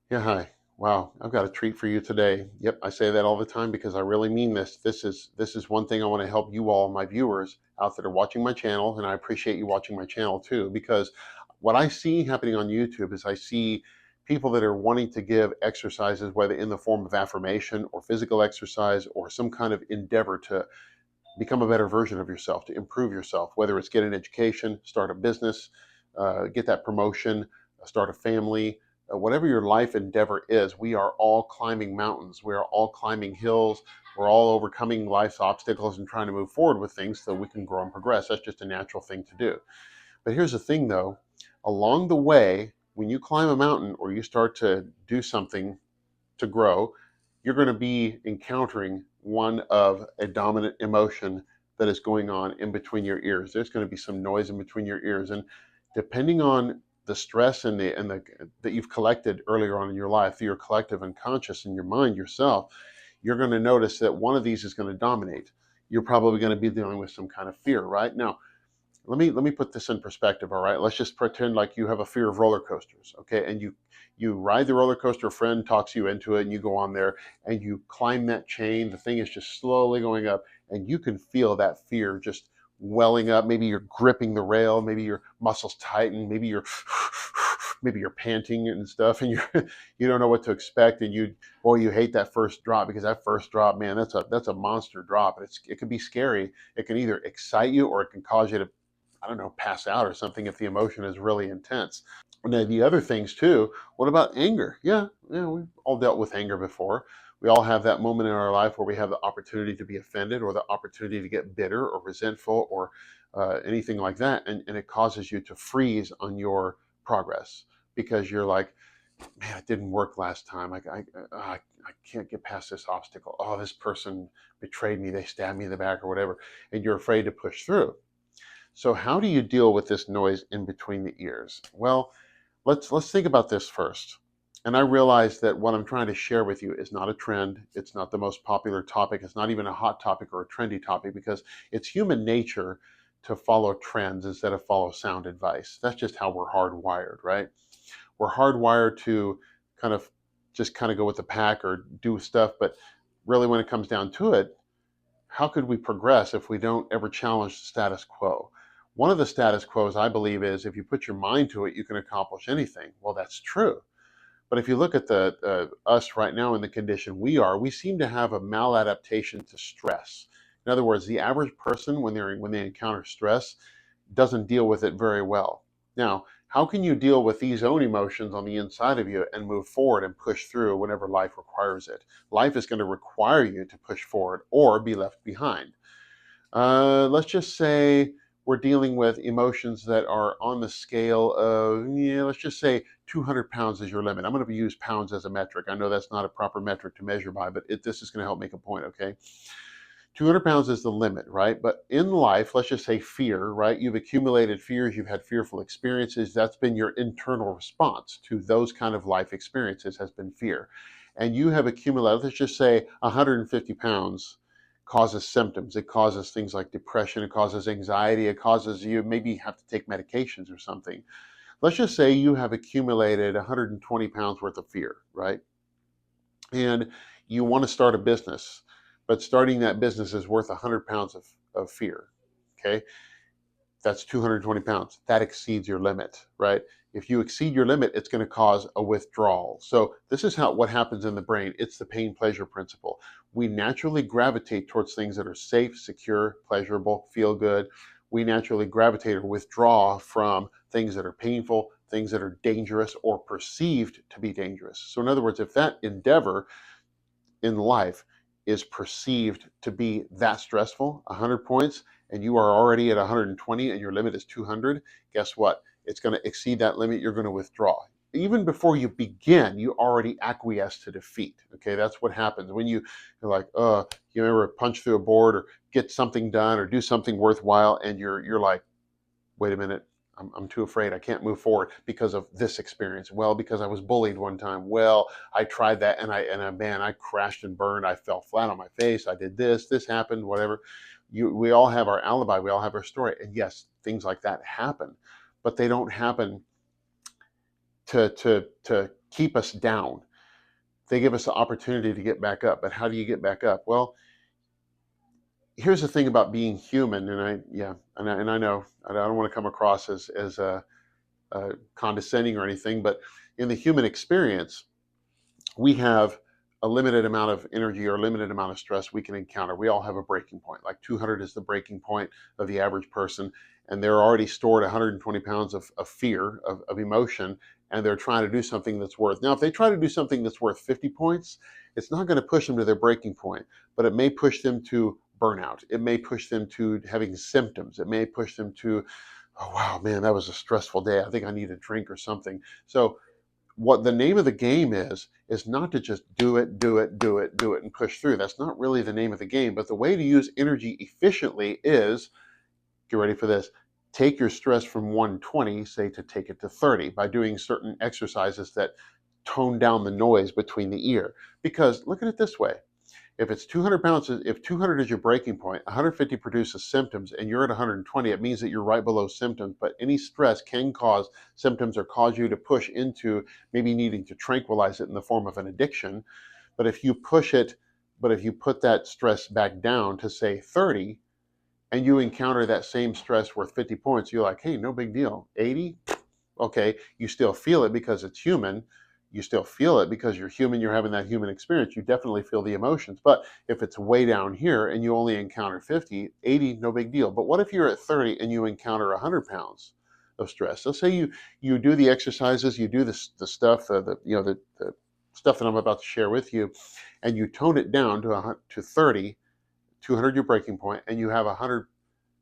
Yeah, hi. Wow, I've got a treat for you today. Yep, I say that all the time because I really mean this. This is one thing I want to help you all, my viewers out that are watching my channel, and I appreciate you watching my channel too, because what I see happening on YouTube is I see people that are wanting to give exercises, whether in the form of affirmation or physical exercise or some kind of endeavor to become a better version of yourself, to improve yourself, whether it's get an education, start a business, get that promotion, start a family, whatever your life endeavor is. We are all climbing mountains. We are all climbing hills. We're all overcoming life's obstacles and trying to move forward with things so we can grow and progress. That's just a natural thing to do. But here's the thing though, along the way, when you climb a mountain or you start to do something to grow, you're going to be encountering one of a dominant emotion that is going on in between your ears. There's going to be some noise in between your ears, and depending on the stress and the that you've collected earlier on in your life, your collective unconscious in your mind yourself, you're going to notice that one of these is going to dominate. You're probably going to be dealing with some kind of fear, right? Now, let me put this in perspective. All right, let's just pretend like you have a fear of roller coasters, okay, and you ride the roller coaster. A friend talks you into it, and you go on there and you climb that chain. The thing is just slowly going up, and you can feel that fear just welling up. Maybe you're gripping the rail, maybe your muscles tighten, maybe you're panting and stuff, and you don't know what to expect, and you hate that first drop, because that first drop, man, that's a monster drop. It can be scary. It can either excite you or it can cause you to, I don't know, pass out or something if the emotion is really intense. And then the other things too, what about anger? Yeah, we've all dealt with anger before. We all have that moment in our life where we have the opportunity to be offended or the opportunity to get bitter or resentful or anything like that. And it causes you to freeze on your progress because you're like, man, it didn't work last time. I can't get past this obstacle. Oh, this person betrayed me. They stabbed me in the back or whatever. And you're afraid to push through. So how do you deal with this noise in between the ears? Well, let's think about this first. And I realize that what I'm trying to share with you is not a trend. It's not the most popular topic. It's not even a hot topic or a trendy topic, because it's human nature to follow trends instead of follow sound advice. That's just how we're hardwired, right? We're hardwired to kind of just kind of go with the pack or do stuff, but really when it comes down to it, how could we progress if we don't ever challenge the status quo? One of the status quos, I believe, is if you put your mind to it, you can accomplish anything. Well, that's true. But if you look at the us right now in the condition we are, we seem to have a maladaptation to stress. In other words, the average person, when they encounter stress, doesn't deal with it very well. Now, how can you deal with these own emotions on the inside of you and move forward and push through whenever life requires it? Life is going to require you to push forward or be left behind. Let's just say we're dealing with emotions that are on the scale of, yeah, let's just say 200 pounds is your limit. I'm going to use pounds as a metric. I know that's not a proper metric to measure by, but this is going to help make a point, okay? 200 pounds is the limit, right? But in life, let's just say fear, right? You've accumulated fears, you've had fearful experiences. That's been your internal response to those kind of life experiences, has been fear. And you have accumulated, let's just say 150 pounds causes symptoms. It causes things like depression, it causes anxiety, it causes you maybe have to take medications or something. Let's just say you have accumulated 120 pounds worth of fear, right? And you want to start a business, but starting that business is worth 100 pounds of fear. Okay, that's 220 pounds. That exceeds your limit, right? If you exceed your limit, it's going to cause a withdrawal. So this is how what happens in the brain. It's the pain pleasure principle. We naturally gravitate towards things that are safe, secure, pleasurable, feel good. We naturally gravitate or withdraw from things that are painful, things that are dangerous or perceived to be dangerous. So in other words, if that endeavor in life is perceived to be that stressful, 100 points, and you are already at 120 and your limit is 200, guess what? It's going to exceed that limit. You're going to withdraw. Even before you begin, you already acquiesce to defeat. Okay, that's what happens when you're like, you ever punch through a board or get something done or do something worthwhile, and you're like, wait a minute, I'm too afraid. I can't move forward because of this experience. Well, because I was bullied one time. Well, I tried that man, I crashed and burned. I fell flat on my face. I did this happened, whatever. We all have our alibi. We all have our story. And yes, things like that happen, but they don't happen to keep us down. They give us the opportunity to get back up. But how do you get back up? Well, here's the thing about being human, and I know I don't want to come across as condescending or anything, but in the human experience, we have a limited amount of energy or limited amount of stress we can encounter. We all have a breaking point. Like 200 is the breaking point of the average person, and they're already stored 120 pounds of fear, of emotion, and they're trying to do something that's worth. Now, if they try to do something that's worth 50 points, it's not going to push them to their breaking point, but it may push them to burnout. It may push them to having symptoms. It may push them to, oh, wow, man, that was a stressful day. I think I need a drink or something. So what the name of the game is not to just do it, do it, do it, do it, and push through. That's not really the name of the game. But the way to use energy efficiently is, get ready for this, take your stress from 120, say, to take it to 30 by doing certain exercises that tone down the noise between the ear. Because look at it this way. If it's 200 pounds, if 200 is your breaking point, 150 produces symptoms, and you're at 120, it means that you're right below symptoms. But any stress can cause symptoms or cause you to push into maybe needing to tranquilize it in the form of an addiction. But if you push it, but if you put that stress back down to say 30, and you encounter that same stress worth 50 points, you're like, hey, no big deal. 80, okay, you still feel it because it's human. You still feel it because you're human, you're having that human experience. You definitely feel the emotions. But if it's way down here and you only encounter 50, 80, no big deal. But what if you're at 30 and you encounter 100 pounds of stress? So say you do the exercises, you do the stuff, the stuff that I'm about to share with you, and you tone it down to 30, 200 your breaking point, and you have 100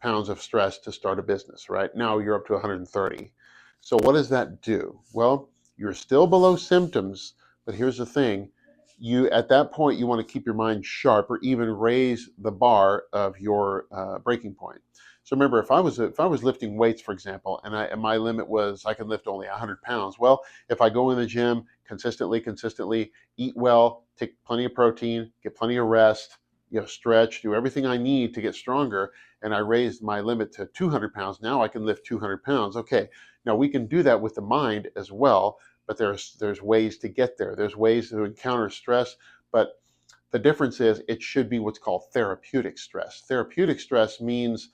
pounds of stress to start a business, right? Now you're up to 130. So what does that do? Well, you're still below symptoms, but here's the thing. You at that point you want to keep your mind sharp or even raise the bar of your breaking point. So remember, if I was lifting weights, for example, and my limit was I can lift only 100 pounds. Well, if I go in the gym consistently, eat well, take plenty of protein, get plenty of rest, stretch, do everything I need to get stronger, and I raised my limit to 200 pounds, now I can lift 200 pounds. Okay, now we can do that with the mind as well, but there's ways to get there. There's ways to encounter stress, but the difference is it should be what's called therapeutic stress. Therapeutic stress means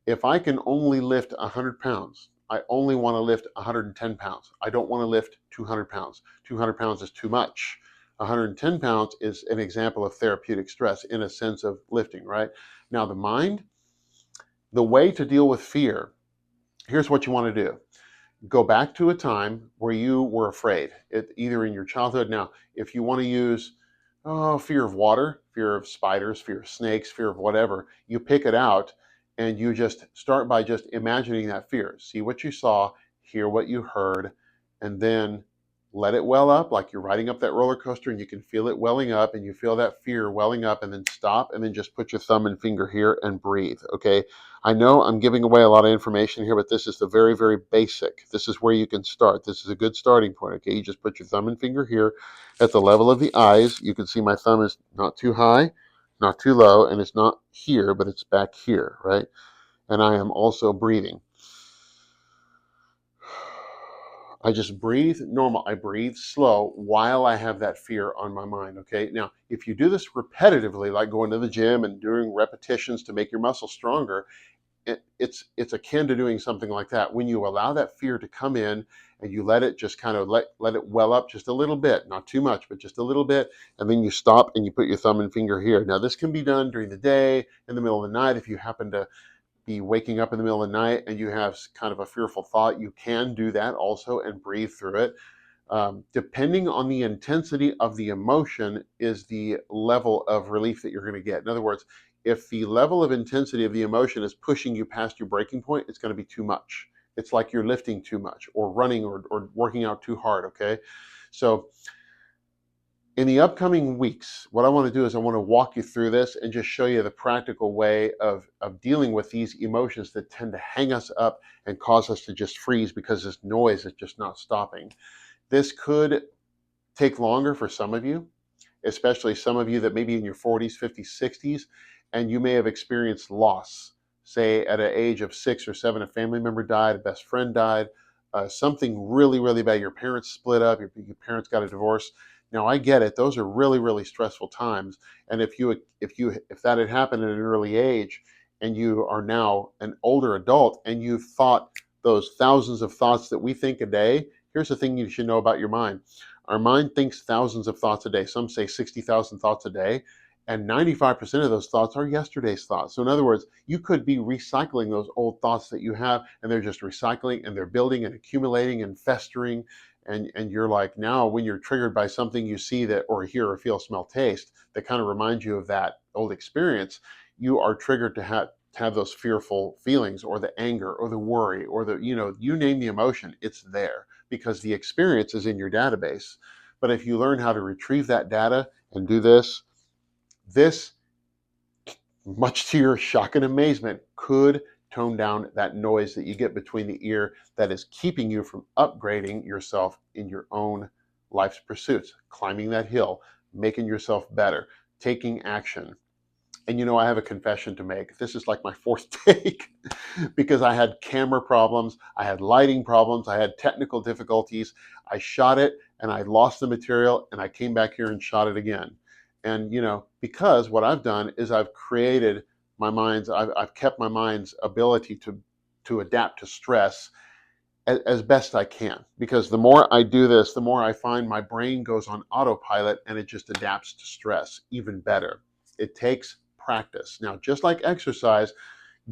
if I can only lift 100 pounds, I only want to lift 110 pounds. I don't want to lift 200 pounds. 200 pounds is too much. 110 pounds is an example of therapeutic stress in a sense of lifting, right? Now, the mind, the way to deal with fear, here's what you want to do. Go back to a time where you were afraid, either in your childhood. Now, if you want to use fear of water, fear of spiders, fear of snakes, fear of whatever, you pick it out and you just start by just imagining that fear. See what you saw, hear what you heard, and then let it well up like you're riding up that roller coaster and you can feel it welling up and you feel that fear welling up, and then stop and then just put your thumb and finger here and breathe. Okay. I know I'm giving away a lot of information here, but this is the very, very basic. This is where you can start. This is a good starting point. Okay. You just put your thumb and finger here at the level of the eyes. You can see my thumb is not too high, not too low, and it's not here, but it's back here, right? And I am also breathing. I just breathe normal. I breathe slow while I have that fear on my mind. Okay. Now, if you do this repetitively, like going to the gym and doing repetitions to make your muscles stronger, it's akin to doing something like that. When you allow that fear to come in and you let it just kind of let it well up just a little bit, not too much, but just a little bit, and then you stop and you put your thumb and finger here. Now, this can be done during the day, in the middle of the night. If you happen to be waking up in the middle of the night and you have kind of a fearful thought, you can do that also and breathe through it. Depending on the intensity of the emotion is the level of relief that you're going to get. In other words, if the level of intensity of the emotion is pushing you past your breaking point, it's going to be too much. It's like you're lifting too much or running or working out too hard, okay? So in the upcoming weeks, what I want to do is I want to walk you through this and just show you the practical way of dealing with these emotions that tend to hang us up and cause us to just freeze because this noise is just not stopping. This could take longer for some of you, especially some of you that may be in your 40s, 50s, 60s, and you may have experienced loss. Say at an age of 6 or 7, a family member died, a best friend died, something really, really bad. Your parents split up, your parents got a divorce. Now I get it; those are really, really stressful times. And if that had happened at an early age, and you are now an older adult, and you've thought those thousands of thoughts that we think a day, here's the thing you should know about your mind. Our mind thinks thousands of thoughts a day. Some say 60,000 thoughts a day, and 95% of those thoughts are yesterday's thoughts. So in other words, you could be recycling those old thoughts that you have, and they're just recycling, and they're building and accumulating and festering. And you're like, now when you're triggered by something you see that or hear or feel, smell, taste that kind of reminds you of that old experience, you are triggered to have those fearful feelings, or the anger, or the worry, or the, you name the emotion, it's there because the experience is in your database. But if you learn how to retrieve that data and do this, much to your shock and amazement, could tone down that noise that you get between the ear that is keeping you from upgrading yourself in your own life's pursuits, climbing that hill, making yourself better, taking action. And I have a confession to make. This is like my fourth take because I had camera problems, I had lighting problems, I had technical difficulties. I shot it and I lost the material, and I came back here and shot it again. And because what I've done is I've kept my mind's ability to adapt to stress as best I can. Because the more I do this, the more I find my brain goes on autopilot and it just adapts to stress even better. It takes practice. Now, just like exercise,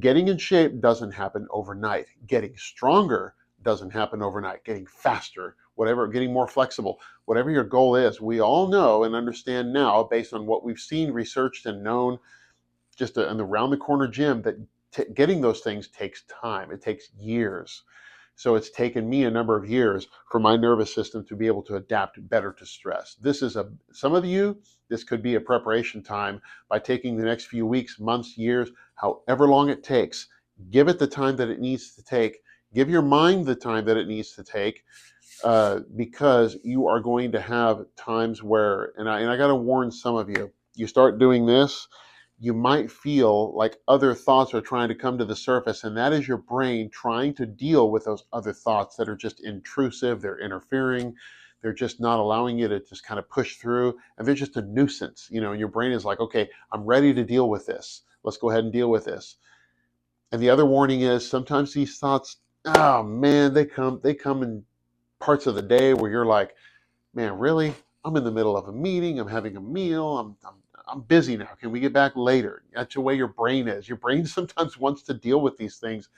getting in shape doesn't happen overnight. Getting stronger doesn't happen overnight. Getting faster, whatever, getting more flexible, whatever your goal is, we all know and understand now, based on what we've seen, researched, and known, just in the round the corner gym, that getting those things takes time. It takes years. So it's taken me a number of years for my nervous system to be able to adapt better to stress. Some of you, this could be a preparation time by taking the next few weeks, months, years, however long it takes. Give it the time that it needs to take. Give your mind the time that it needs to take, because you are going to have times where, and I got to warn some of you, you start doing this, you might feel like other thoughts are trying to come to the surface, and that is your brain trying to deal with those other thoughts that are just intrusive, they're interfering, they're just not allowing you to just kind of push through, and they're just a nuisance. And your brain is like, okay, I'm ready to deal with this. Let's go ahead and deal with this. And the other warning is sometimes these thoughts, oh man, they come in parts of the day where you're like, man, really? I'm in the middle of a meeting. I'm having a meal. I'm busy now. Can we get back later? That's the way your brain is. Your brain sometimes wants to deal with these things.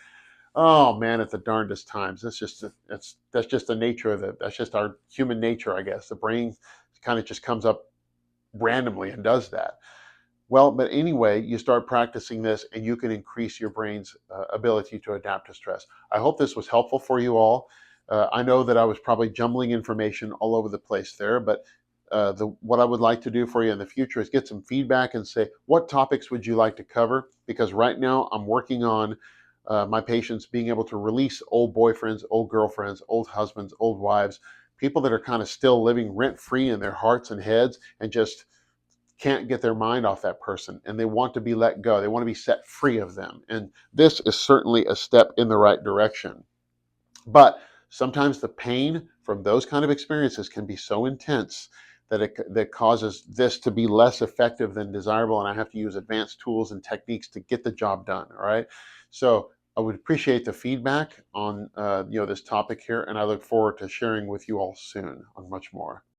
Oh man, at the darndest times. That's just the nature of it. That's just our human nature, I guess. The brain kind of just comes up randomly and does that. Well, but anyway, you start practicing this and you can increase your brain's ability to adapt to stress. I hope this was helpful for you all. I know that I was probably jumbling information all over the place there, but what I would like to do for you in the future is get some feedback and say, what topics would you like to cover? Because right now I'm working on my patients being able to release old boyfriends, old girlfriends, old husbands, old wives, people that are kind of still living rent free in their hearts and heads and just can't get their mind off that person, and they want to be let go. They want to be set free of them. And this is certainly a step in the right direction. But sometimes the pain from those kind of experiences can be so intense that causes this to be less effective than desirable, and I have to use advanced tools and techniques to get the job done. All right. So I would appreciate the feedback on this topic here, and I look forward to sharing with you all soon on much more.